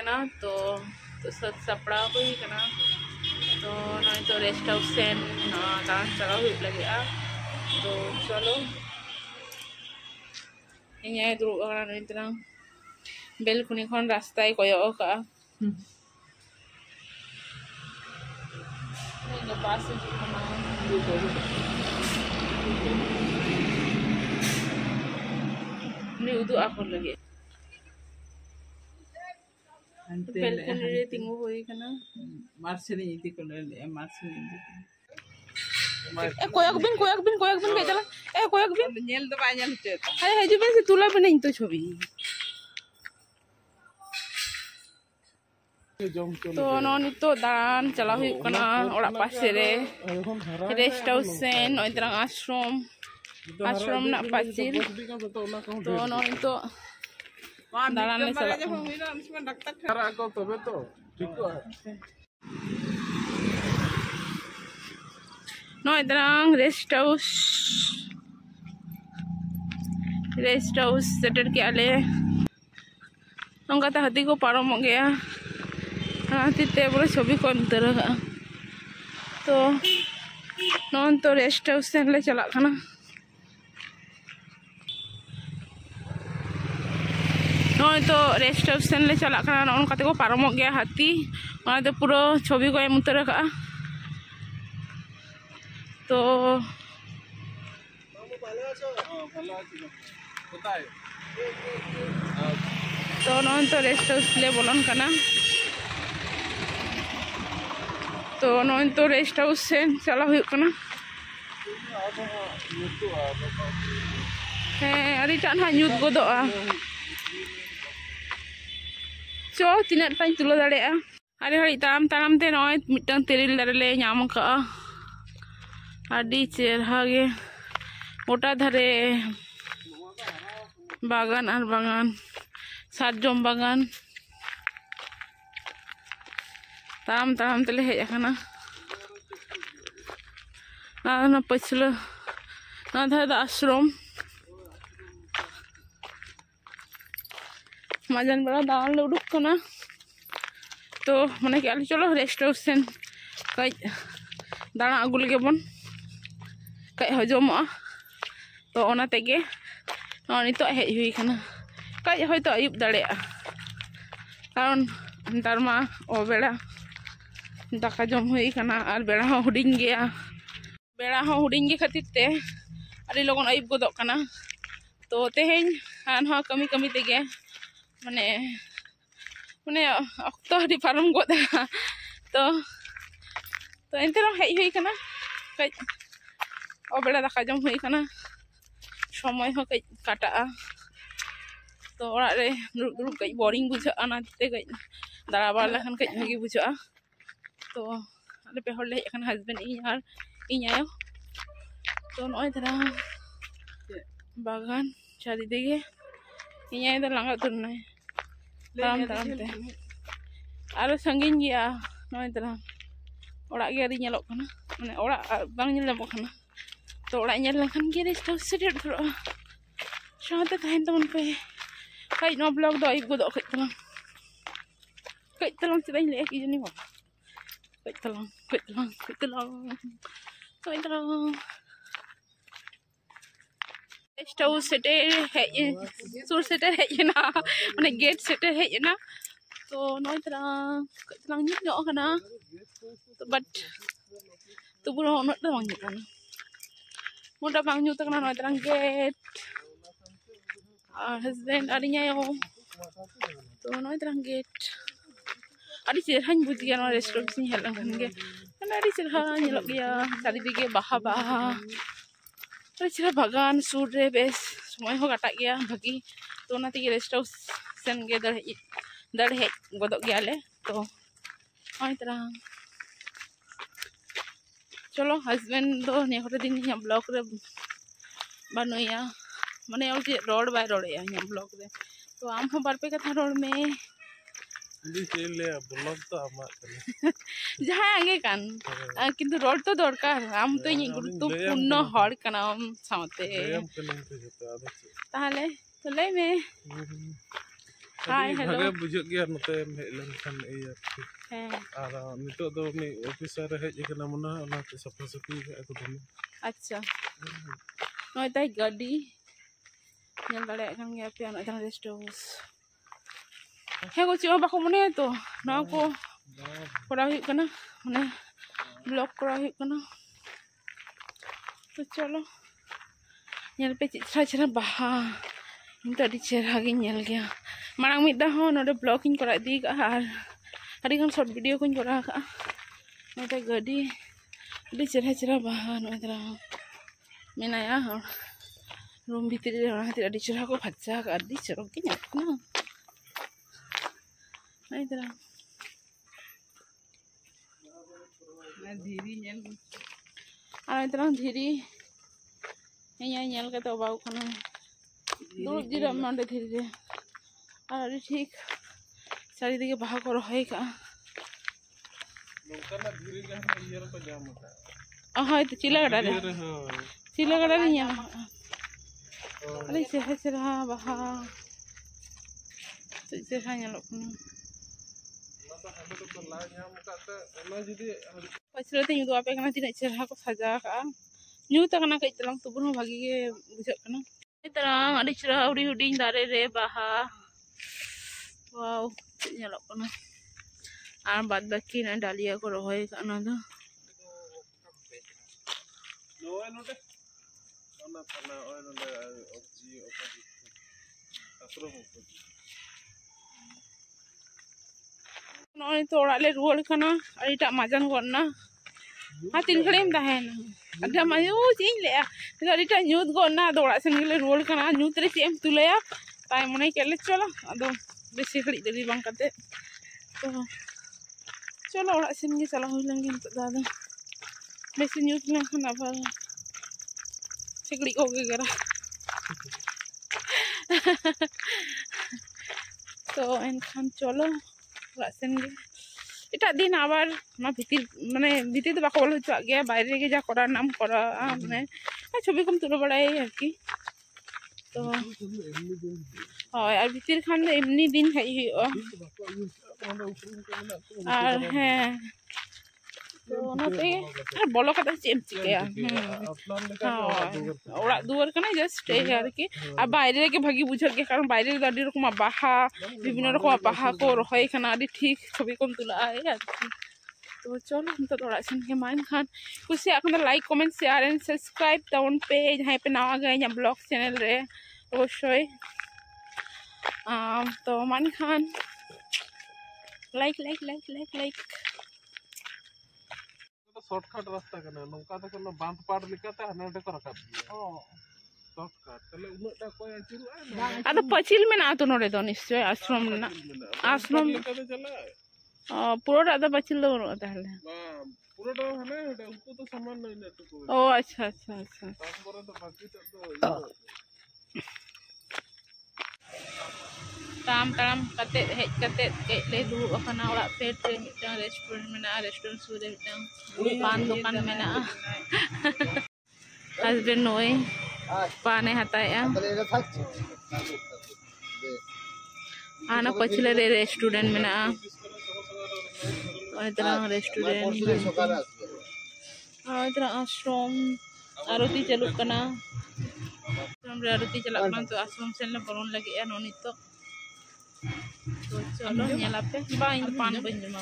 कना तो सत सपड़ा हुई कना तो नई तो रेस्ट हाउस सेन दान चला हुई लगे तो चलो ᱤᱧᱟᱹᱜ ᱫᱩᱲᱩᱵ ᱟᱠᱟᱱᱟ ᱱᱩᱭ ᱛᱟᱨᱟᱝ ᱵᱮᱞᱠᱩᱱᱤ ᱠᱷᱚᱱ ᱨᱟᱥᱛᱟᱭ ᱠᱚᱭᱚᱜ ᱟᱠᱟᱜᱼᱟ ᱤᱧ ᱵᱟᱥ ᱦᱤᱡᱩᱜ ᱠᱟᱱᱟ ᱩᱱᱤ ᱩᱫᱩᱜ ᱟᱠᱚ ᱞᱟᱹᱜᱤᱫ ᱵᱮᱞᱠᱩᱱᱤ ᱨᱮ ᱛᱤᱸᱜᱩ ᱦᱩᱭ ᱠᱟᱱᱟ ᱢᱟᱨᱥᱮᱞ ᱤᱫᱤ ᱠᱚ ᱞᱟᱹᱭᱟ ᱢᱟᱨᱥᱮᱞ ᱤᱫᱤ koyak bin kayak jalan koyak bin nyel do ba nyel hocet ayo haju bin si tula bin ᱤᱧ ᱛᱚ ᱪᱷᱚᱵᱤ तो ᱱᱚᱜ ᱱᱤᱛᱚᱜ ᱫᱟᱬᱟᱱ ᱪᱟᱞᱟᱣ ᱦᱩᱭᱩᱜ ᱠᱟᱱᱟ ᱚᱲᱟᱜ ᱯᱟᱥᱮ ᱨᱮ ᱨᱮᱥᱴ ᱦᱟᱣᱩᱥ ᱥᱮᱱ ᱱᱚᱜᱼᱚᱭ ᱛᱟᱨᱟᱝ ᱟᱥᱨᱚᱢ ᱨᱮᱱᱟᱜ ᱯᱟᱹᱪᱤᱨ तो ᱱᱚᱜ ᱱᱤᱛᱚᱜ ᱫᱟᱬᱟᱱ ᱞᱮ ᱪᱟᱞᱟᱜ ᱠᱟᱱᱟ नॉय तरंग रेस्ट हाउस सेटर के आले नंगा हाथी को पारम गया हाथी ते बोले छवि को उतर तो नॉन तो रेस्ट हाउस से ले चला खाना नॉय तो रेस्ट हाउस से ले चला खाना नॉन काते को पारम गया हाथी वहाँ तो पूरा छवि को उतर तो नॉन तो रेस्ट हाउस ले बोलन कना तो नॉन तो रेस्ट हाउस से चला हुई कना अरे टान हा ᱧᱩᱛ ᱜᱚᱫᱚᱜᱼᱟ चो तीना टाइम तुला दाड़ेया अरे हड़ी ताराम ते नॉय मिटन तेरिल दारे ले ᱧᱟᱢ ᱠᱟᱜᱼᱟ आदि चेहरा गे गोटा धारे बागान और बागान सारजम बागान ताराम तेले हेज आकाना ना पछला ना धारे आश्रम मजान बड़ा दान ले उडुक कना तो मने के चलो रेस्ट हाउस सेन कई दाना अगु लगे बन कई हजमोगा तो ओना तेगे नितो हेज हुई खाना कई हयतो आयुब दाड़ेया कारण नतार मा बेड़ा दाका जम हुई खाना और बेड़ा हो हुडिंग गया बेड़ा हो हुडिंग गे खातिर ते अड़ी लगन आयुब गदोग खाना तो तेहेñ हान कमी कमी तेगे माने माने अक्तो हडी पारम गद तो एनते हेज हुई खाना कई बेड़ा दाका जम हुई खाना समय हो कई काटा तो ओड़ा रे दुड़ुब कई बोरिंग बुझा नाते कई दाड़ा बाड़ लेखान कई भागी बुझा तो आले पे हर ले हेज खाना हस्बैंड इन आयो तो नॉय धरा बागान चारी दिगे इन आयो तो लांगा तुरनाय ताराम ते आरो संगिन गया नॉय धरा ओड़ा गे आरी नेलोग खाना माने ओड़ा बांग नेल ᱧᱟᱢᱚᱜ खाना तो ओड़ा नेल लखन गे रेस्ट हाउस से ढेर साथे तहन तमन पे कई नो ब्लॉग दो आयुब गदो कई तलांग चेदाñ ले की जनी बाबा कई तलांग रेस्ट हाउस सेटे हेज सुर सेटे हेजना माने गेट सेटे हेजना तो नॉय तलांग ᱧᱩᱛ ᱧᱚᱜ ᱠᱟᱱᱟ तो बट तबु उन्नत दो बांग ᱧᱩᱛ मोटा बांग ᱧᱩᱛ ᱠᱟᱱᱟ नॉय तलांग गेट और हस्बैंड और आयो तो नॉय तलांग गेट अड़ी चेहराñ बुझ गया नॉय रेस्टोरेंट से हेल लखन गे माने अड़ी चेहरा ñेलोग गया चारि दिगे बाहा अड़ी चेहरा बागान सुर रे बेस समय हो काटा गया भागी तो ओना तेगे रेस्ट हाउस सेन गे दड़ हेज गदोग गयाले तो नॉय तलांग चलो हस्बैंड दो नेहरे दिन ब्लॉग रे बानुया माने रोड बाय रोड़ेया ब्लॉग रे तो आम हो बार पे कथा रोड में ब्लॉग तो जहाँ आगे कान किंतु रोड तो दरकार आम तो गुरुत्वपूर्ण हर कनाम सामते ताहले तो ले में हाय हेलो भागे बुझे गया नते हेज लेनखान ए हैं आर नितो दो नि ऑफिसर हेज एकना मना ओना ते सफा सफी को दम अच्छा नय ताई गाड़ी नेल दाड़े kan गया पे ना जन रेस्ट हाउस हे को चिओ बाको मने तो ना को करा हुई कना माने ब्लॉग करा हुई कना तो चलो नेल पे चित्रा चरा बाहा इन तो अड़ी चेहरा गे नेल गया मांग मिद दा हो नोडे ब्लॉग इन करा दी का आर अड़ी खान शॉर्ट वीडियो को करा का नोटे गाड़ी अड़ी चेहरा चेहरा बाहा नो इधर मेनाया रूम भीतर रे हातिर अड़ी चेहरा को फच्चा का अड़ी चरक गे ना इधर धीरी नेल आ इधर धीरी नेल के तो बाउ खाना दूर जीरा मंडे धीरे रे और ठीक सारी दिखे बाहा को रहे का नोकना धीरे गे हम इयर को जाम का हाय तो चिलागड़ा रे nya अरे चेहरा बाहा तो चेहरा nyalok kana पछले ते ᱧᱩ ᱟᱯᱮ ᱠᱟᱱᱟ ᱛᱤᱱᱟᱹᱜ ᱪᱮᱦᱨᱟ ᱠᱚ ᱥᱟᱡᱟᱣ ᱠᱟᱜᱼᱟ ᱧᱩᱛ ᱟᱠᱟᱱᱟ ᱠᱟᱹᱡ ᱛᱟᱞᱟᱝ ᱛᱚᱵᱩ ᱦᱚᱸ ᱵᱷᱟᱜᱤ ᱜᱮ ᱵᱩᱡᱷᱟᱹᱜ ᱠᱟᱱᱟ ᱛᱟᱞᱟᱝ ᱟᱹᱰᱤ ᱪᱮᱦᱨᱟ ᱦᱩᱰᱤᱧ ᱦᱩᱰᱤᱧ ᱫᱟᱨᱮ ᱨᱮ ᱵᱟᱦᱟ वाव ᱧᱮᱞᱚᱜ ᱠᱟᱱᱟ ᱟᱨ ᱵᱟᱫ ᱵᱟᱹᱠᱤ ᱱᱟ ᱰᱟᱞᱤᱭᱟ ᱠᱚ ᱨᱚᱦᱚᱭ ᱠᱟᱜᱼᱟ ᱚᱱᱟ ᱫᱚ नोए नोटे ओना थाना ओए नोडे ऑफजी ऑफजी असरो ऑफजी नोय तो ओड़ा ले रुवाड़ कना अड़ीटा मजन गोना हा तीन घड़ीम ताहेना अड्डा मायू चीन ले अड़ीटा ᱧᱩᱛ गोना दो ओड़ा सेन गेले रुवाड़ कना ᱧᱩᱛ रे चेम तुलया ताई मने केले चलो अदो बेसी घड़ी देरी बांग कते तो चलो ओड़ा सेन गे चला हुई लंगे तो दादा बेसी ᱧᱩᱛ लेखन अब सिगड़ी को गेरा तो एनखान चलो ओड़ा सेन गे एटा दिन आबार ना भीतर माने भीतर तो बाको बोलो चुआ गया बाहर गे जा करा नाम करा माने छवि कम तुलो बड़ाई आरकी तो और भीतर खान एमनी दिन हेज हुआ और हैं तो नते बोलो कते चेम चिकेया ओड़ा दुआर कना जस्ट ए आरकी आ बाहर के भागी बुझा के कारण बाहर रे अडी रकम बाहा विभिन्न रकम बाहा को रखय खाना अडी ठीक छवि कम तुला आए आरकी तो चलो हम तो ओड़ा सेन के मान खान कुछ आखन like comment share and subscribe town पे जहां पे नवा गए या ब्लॉग चैनल रे अवश्य तो मान Khan like like like like like तो शॉर्टकट रास्ता कना नोका तो कोनो बांध पाड़ लिकाते हनेटे को रखा ओ शॉर्टकट तले उनटा कोई अचिरु आ आदो पचिल में ना तो नोडे तो निश्चय आश्रम ना आश्रम लिकाते चला पुरोटा तो पचिल दो ताहले पुरोटा हने उनको तो समान नहीं ना तो ओ अच्छा अच्छा अच्छा तारपरे तो बाकी तो ताम ताम कते हेज कते के ले दु अखना ओड़ा पेट रे मिटा रेस्टोरेंट में ना रेस्टोरेंट सुरे मिटा पान दुकान में ना हस्बैंड नोय पाने हताया आना पछले रे रेस्टोरेंट में ना इधर रेस्टोरेंट इधर आश्रम आरती चालू कना आश्रम रे आरती चला कना तो आश्रम सेन ले बरोन लगे या नोनी तो चलो नेला पे बा इन पान बन जमा